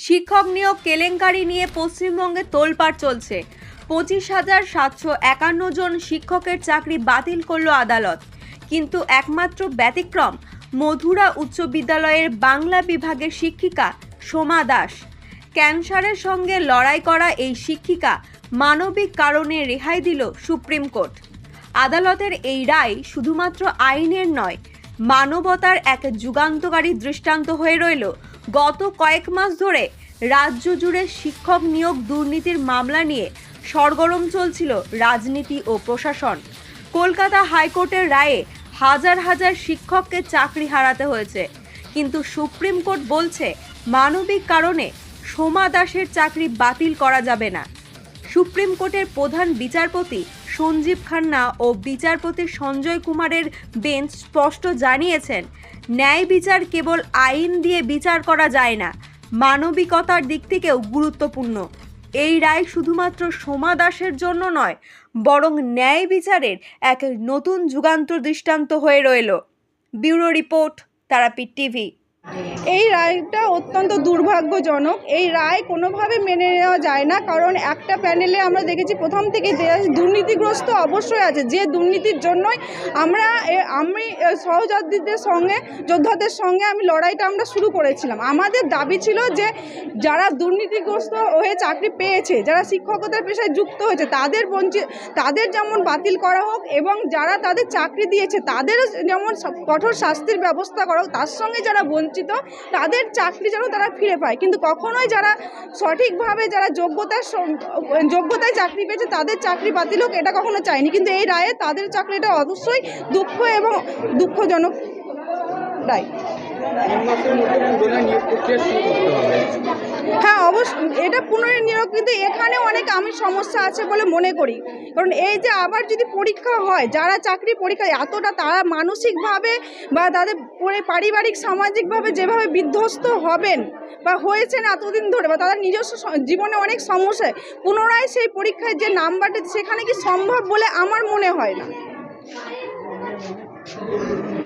শিক্ষক নিয়োগ কেলেঙ্কারি নিয়ে পশ্চিমবঙ্গে তোলপাড় চলছে। 25,751 জন শিক্ষকের চাকরি বাতিল করল আদালত। কিন্তু একমাত্র ব্যতিক্রম মধুরা উচ্চ বিদ্যালয়ের বাংলা বিভাগের শিক্ষিকা সোমা দাস। ক্যান্সারের সঙ্গে লড়াই করা এই শিক্ষিকা মানবিক কারণে রেহাই দিল সুপ্রিম কোর্ট। আদালতের এই রায় শুধুমাত্র আইনের নয়, মানবতার এক যুগান্তকারী দৃষ্টান্ত হয়ে রইল। গত কয়েক মাস ধরে রাজ্য জুড়ে শিক্ষক নিয়োগ দুর্নীতির মামলা নিয়ে সরগরম চলছিল রাজনীতি ও প্রশাসন। কলকাতা হাইকোর্টের রায়ে হাজার হাজার শিক্ষককে চাকরি হারাতে হয়েছে, কিন্তু সুপ্রিম কোর্ট বলছে মানবিক কারণে সোমা দাসের চাকরি বাতিল করা যাবে না। সুপ্রিম কোর্টের প্রধান বিচারপতি সঞ্জীব খান্না ও বিচারপতি সঞ্জয় কুমারের বেঞ্চ স্পষ্ট জানিয়েছেন, ন্যায় বিচার কেবল আইন দিয়ে বিচার করা যায় না, মানবিকতার দিক থেকেও গুরুত্বপূর্ণ। এই রায় শুধুমাত্র সোমা দাসের জন্য নয়, বরং ন্যায় বিচারের এক নতুন যুগান্তর দৃষ্টান্ত হয়ে রইল। Bureau report, Tarapith TV. এই রায়টা অত্যন্ত দুর্ভাগ্যজনক। এই রায় কোনোভাবে মেনে নেওয়া যায় না, কারণ একটা প্যানেলে আমরা দেখেছি প্রথম থেকে যে দুর্নীতিগ্রস্ত অবশ্যই আছে, যে দুর্নীতির জন্যই আমি যোদ্ধাদের সঙ্গে আমি লড়াইটা আমরা শুরু করেছিলাম। আমাদের দাবি ছিল যে যারা দুর্নীতিগ্রস্ত হয়ে চাকরি পেয়েছে, যারা শিক্ষকতার পেশায় যুক্ত হয়েছে, তাদের যেমন বাতিল করা হোক, এবং যারা তাদের চাকরি দিয়েছে তাদেরও যেমন কঠোর শাস্তির ব্যবস্থা করা হোক। তার সঙ্গে যারা বঞ্চিত তাদের চাকরি যেন তারা ফিরে পায়, কিন্তু কখনোই যারা সঠিকভাবে যারা যোগ্যতায় চাকরি পেয়েছে তাদের চাকরি বাতিল হোক, এটা কখনো চায়নি। কিন্তু এই রায়ে তাদের চাকরিটা অবশ্যই দুঃখ এবং দুঃখজনক রায়। হ্যাঁ, অবশ্যই এটা পুনর্নিয়োগ, কিন্তু এখানে অনেক আমি সমস্যা আছে বলে মনে করি। কারণ এই যে আবার যদি পরীক্ষা হয়, যারা চাকরি পরীক্ষা এতটা তারা মানসিকভাবে বা তাদের পারিবারিক সামাজিকভাবে যেভাবে বিধ্বস্ত হবেন বা হয়েছেন এতদিন ধরে, বা তাদের নিজস্ব জীবনে অনেক সমস্যায়, পুনরায় সেই পরীক্ষায় যে নাম্বারটা সেখানে কি সম্ভব বলে আমার মনে হয় না।